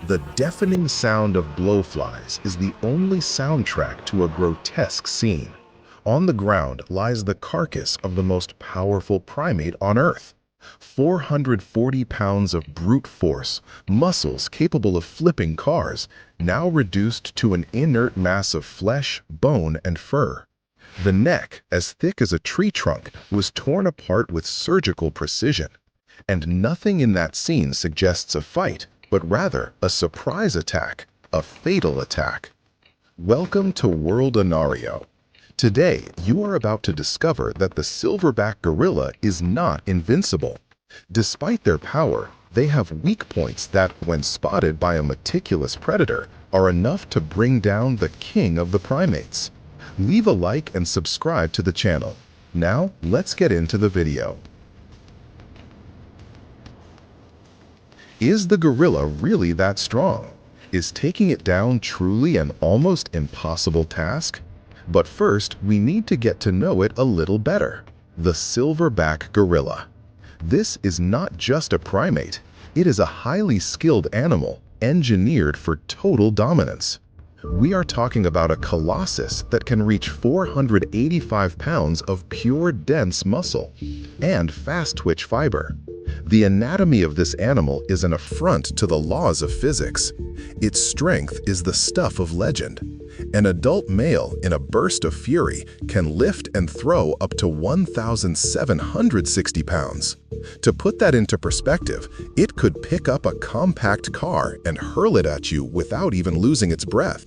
The deafening sound of blowflies is the only soundtrack to a grotesque scene. On the ground lies the carcass of the most powerful primate on Earth. 440 pounds of brute force, muscles capable of flipping cars, now reduced to an inert mass of flesh, bone, and fur. The neck, as thick as a tree trunk, was torn apart with surgical precision. And nothing in that scene suggests a fight, but rather a surprise attack, a fatal attack. Welcome to World Anario. Today, you are about to discover that the silverback gorilla is not invincible. Despite their power, they have weak points that, when spotted by a meticulous predator, are enough to bring down the king of the primates. Leave a like and subscribe to the channel. Now, let's get into the video. Is the gorilla really that strong? Is taking it down truly an almost impossible task? But first, we need to get to know it a little better. The silverback gorilla. This is not just a primate. It is a highly skilled animal, engineered for total dominance. We are talking about a colossus that can reach 485 pounds of pure dense muscle and fast-twitch fiber. The anatomy of this animal is an affront to the laws of physics. Its strength is the stuff of legend. An adult male in a burst of fury can lift and throw up to 1,760 pounds. To put that into perspective, it could pick up a compact car and hurl it at you without even losing its breath.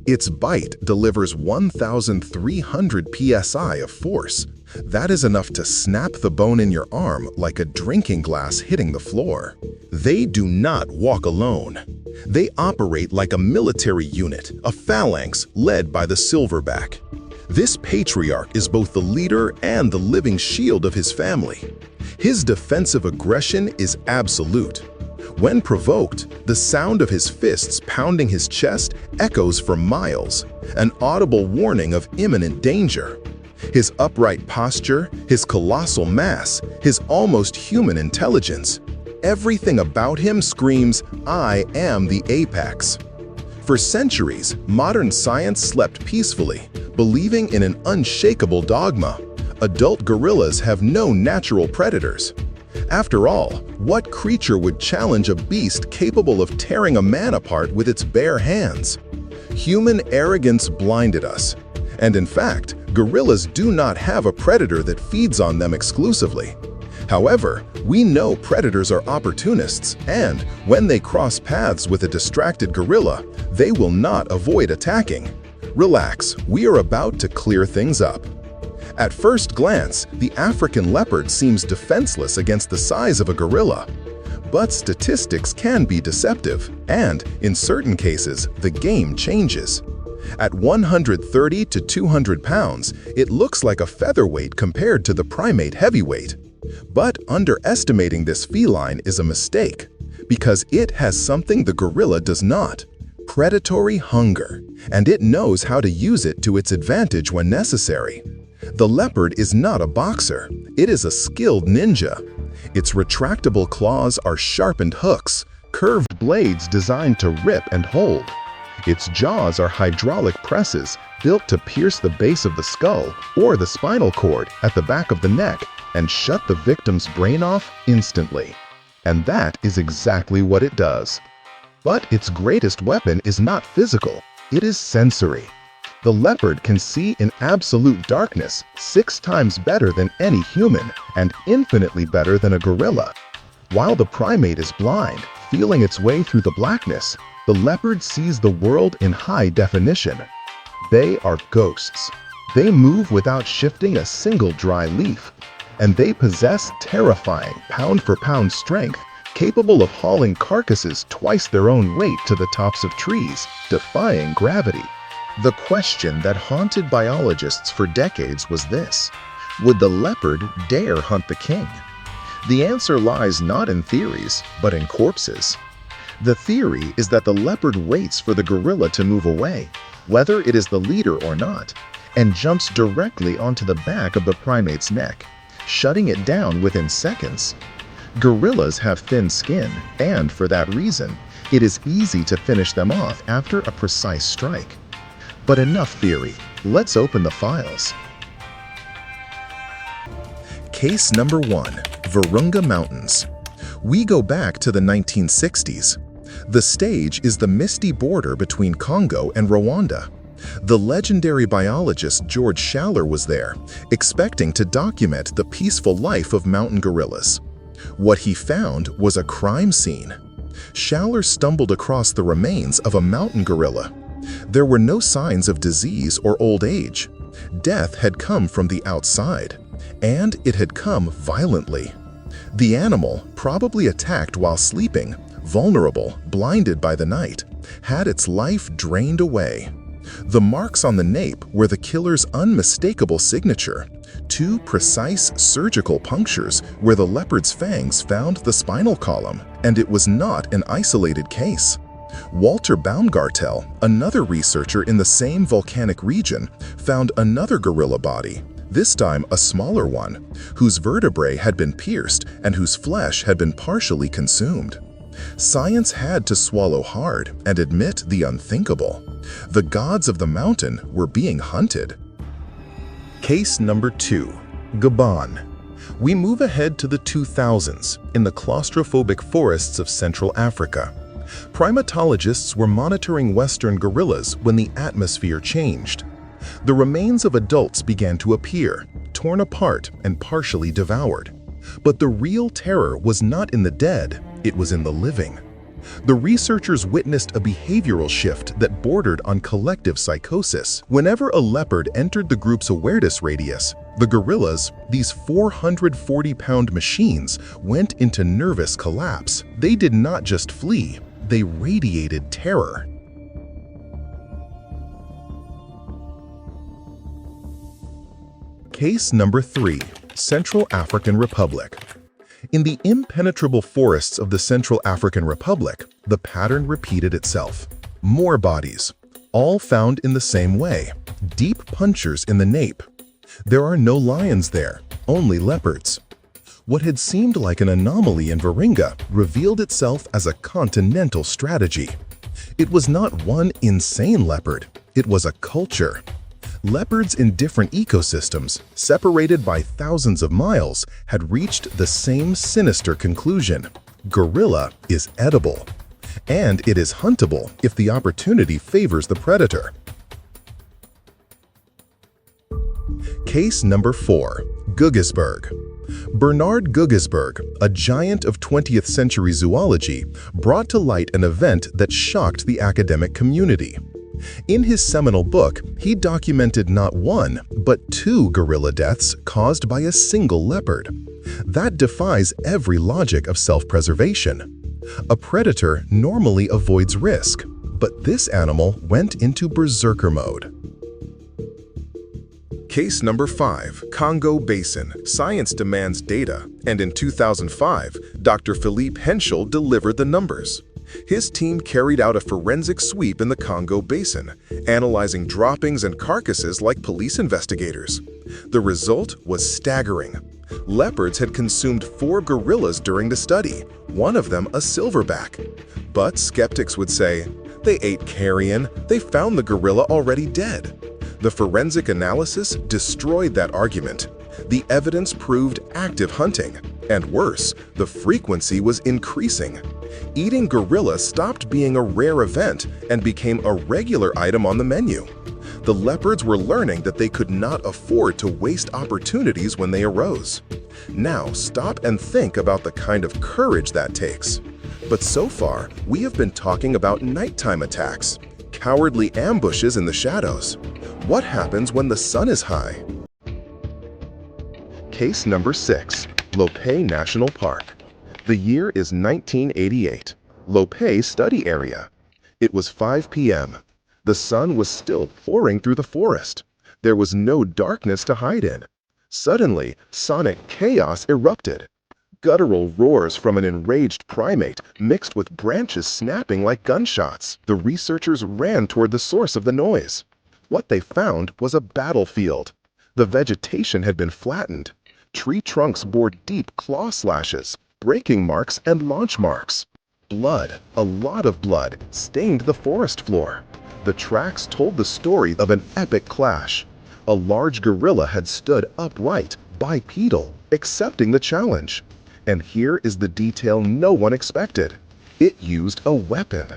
Its bite delivers 1,300 psi of force. That is enough to snap the bone in your arm like a drinking glass hitting the floor. They do not walk alone. They operate like a military unit, a phalanx led by the silverback. This patriarch is both the leader and the living shield of his family. His defensive aggression is absolute. When provoked, the sound of his fists pounding his chest echoes for miles, an audible warning of imminent danger. His upright posture, his colossal mass, his almost human intelligence. Everything about him screams, "I am the apex." For centuries, modern science slept peacefully, believing in an unshakable dogma. Adult gorillas have no natural predators. After all, what creature would challenge a beast capable of tearing a man apart with its bare hands? Human arrogance blinded us. And in fact, gorillas do not have a predator that feeds on them exclusively. However, we know predators are opportunists, and when they cross paths with a distracted gorilla, they will not avoid attacking. Relax, we are about to clear things up. At first glance, the African leopard seems defenseless against the size of a gorilla. But statistics can be deceptive, and in certain cases, the game changes. At 130 to 200 pounds, it looks like a featherweight compared to the primate heavyweight. But underestimating this feline is a mistake, because it has something the gorilla does not: predatory hunger, and it knows how to use it to its advantage when necessary. The leopard is not a boxer, it is a skilled ninja. Its retractable claws are sharpened hooks, curved blades designed to rip and hold. Its jaws are hydraulic presses built to pierce the base of the skull or the spinal cord at the back of the neck and shut the victim's brain off instantly. And that is exactly what it does. But its greatest weapon is not physical, it is sensory. The leopard can see in absolute darkness 6 times better than any human and infinitely better than a gorilla. While the primate is blind, feeling its way through the blackness, the leopard sees the world in high definition. They are ghosts. They move without shifting a single dry leaf. And they possess terrifying pound-for-pound strength, capable of hauling carcasses twice their own weight to the tops of trees, defying gravity. The question that haunted biologists for decades was this: would the leopard dare hunt the king? The answer lies not in theories, but in corpses. The theory is that the leopard waits for the gorilla to move away, whether it is the leader or not, and jumps directly onto the back of the primate's neck, shutting it down within seconds. Gorillas have thin skin, and for that reason, It is easy to finish them off after a precise strike. But enough theory. Let's open the files. Case number 1. Virunga Mountains. We go back to the 1960s. The stage is the misty border between Congo and Rwanda. The legendary biologist George Schaller was there, expecting to document the peaceful life of mountain gorillas. What he found was a crime scene. Schaller stumbled across the remains of a mountain gorilla. There were no signs of disease or old age. Death had come from the outside, and it had come violently. The animal, probably attacked while sleeping, vulnerable, blinded by the night, had its life drained away. The marks on the nape were the killer's unmistakable signature, 2 precise surgical punctures where the leopard's fangs found the spinal column, and it was not an isolated case. Walter Baumgartel, another researcher in the same volcanic region, found another gorilla body, this time a smaller one, whose vertebrae had been pierced and whose flesh had been partially consumed. Science had to swallow hard and admit the unthinkable. The gods of the mountain were being hunted. Case number 2. Gabon. We move ahead to the 2000s in the claustrophobic forests of Central Africa. Primatologists were monitoring western gorillas when the atmosphere changed. The remains of adults began to appear, torn apart and partially devoured. But the real terror was not in the dead, it was in the living. The researchers witnessed a behavioral shift that bordered on collective psychosis. Whenever a leopard entered the group's awareness radius, the gorillas, these 440-pound machines, went into nervous collapse. They did not just flee, they radiated terror. Case number 3. Central African Republic. In the impenetrable forests of the Central African Republic, the pattern repeated itself. More bodies, all found in the same way, deep punctures in the nape. There are no lions there, only leopards. What had seemed like an anomaly in Virunga revealed itself as a continental strategy. It was not one insane leopard, it was a culture. Leopards in different ecosystems, separated by thousands of miles, had reached the same sinister conclusion. Gorilla is edible, and it is huntable if the opportunity favors the predator. Case number 4. Guggisberg. Bernard Guggisberg, a giant of 20th century zoology, brought to light an event that shocked the academic community. In his seminal book, he documented not 1, but 2 gorilla deaths caused by a single leopard. That defies every logic of self-preservation. A predator normally avoids risk, but this animal went into berserker mode. Case number 5. Congo Basin. Science demands data, and in 2005, Dr. Philippe Henschel delivered the numbers. His team carried out a forensic sweep in the Congo Basin, analyzing droppings and carcasses like police investigators. The result was staggering. Leopards had consumed 4 gorillas during the study, one of them a silverback. But skeptics would say, they ate carrion, they found the gorilla already dead. The forensic analysis destroyed that argument. The evidence proved active hunting, and worse, the frequency was increasing. Eating gorilla stopped being a rare event and became a regular item on the menu. The leopards were learning that they could not afford to waste opportunities when they arose. Now stop and think about the kind of courage that takes. But so far, we have been talking about nighttime attacks, cowardly ambushes in the shadows. What happens when the sun is high? Case number 6. Lope National Park. The year is 1988. Lope Study Area. It was 5 p.m. The sun was still pouring through the forest. There was no darkness to hide in. Suddenly, sonic chaos erupted. Guttural roars from an enraged primate mixed with branches snapping like gunshots. The researchers ran toward the source of the noise. What they found was a battlefield. The vegetation had been flattened. Tree trunks bore deep claw slashes, braking marks, and launch marks. Blood, a lot of blood, stained the forest floor. The tracks told the story of an epic clash. A large gorilla had stood upright, bipedal, accepting the challenge. And here is the detail no one expected. It used a weapon.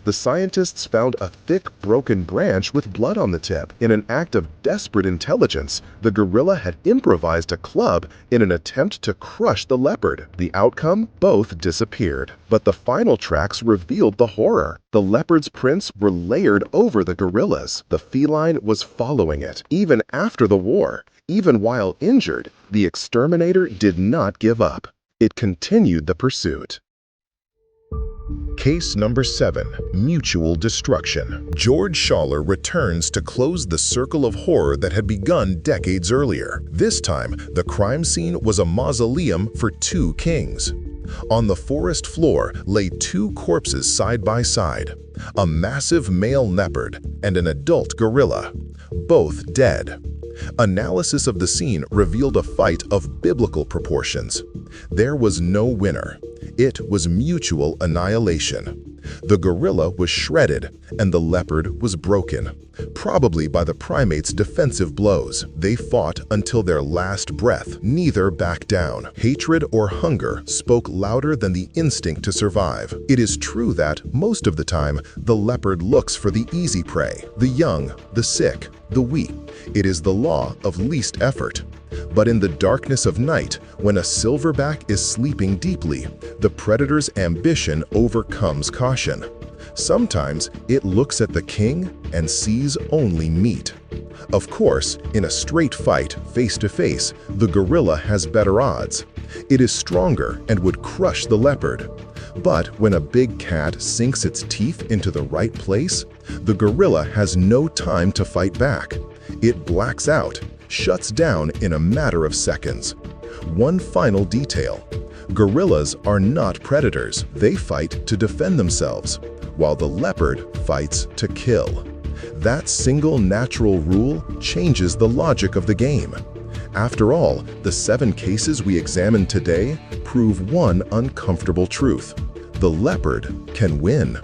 The scientists found a thick, broken branch with blood on the tip. In an act of desperate intelligence, the gorilla had improvised a club in an attempt to crush the leopard. The outcome? Both disappeared. But the final tracks revealed the horror. The leopard's prints were layered over the gorilla's. The feline was following it, even after the war. Even while injured, the exterminator did not give up. It continued the pursuit. Case number 7. Mutual destruction. George Schaller returns to close the circle of horror that had begun decades earlier. This time, the crime scene was a mausoleum for 2 kings. On the forest floor lay 2 corpses side by side, a massive male leopard and an adult gorilla, both dead. Analysis of the scene revealed a fight of biblical proportions. There was no winner. It was mutual annihilation. The gorilla was shredded and the leopard was broken, probably by the primate's defensive blows. They fought until their last breath. Neither backed down. Hatred or hunger spoke louder than the instinct to survive. It is true that, most of the time, the leopard looks for the easy prey, the young, the sick, the weak. It is the law of least effort. But in the darkness of night, when a silverback is sleeping deeply, the predator's ambition overcomes caution. Sometimes it looks at the king and sees only meat. Of course, in a straight fight, face to face, the gorilla has better odds. It is stronger and would crush the leopard. But when a big cat sinks its teeth into the right place, the gorilla has no time to fight back. It blacks out, shuts down in a matter of seconds. One final detail. Gorillas are not predators. They fight to defend themselves, while the leopard fights to kill. That single natural rule changes the logic of the game. After all, the 7 cases we examined today prove one uncomfortable truth. The leopard can win.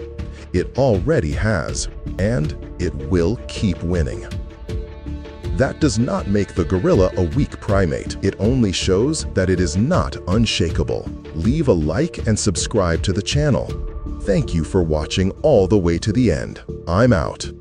It already has, and it will keep winning. That does not make the gorilla a weak primate. It only shows that it is not unshakable. Leave a like and subscribe to the channel. Thank you for watching all the way to the end. I'm out.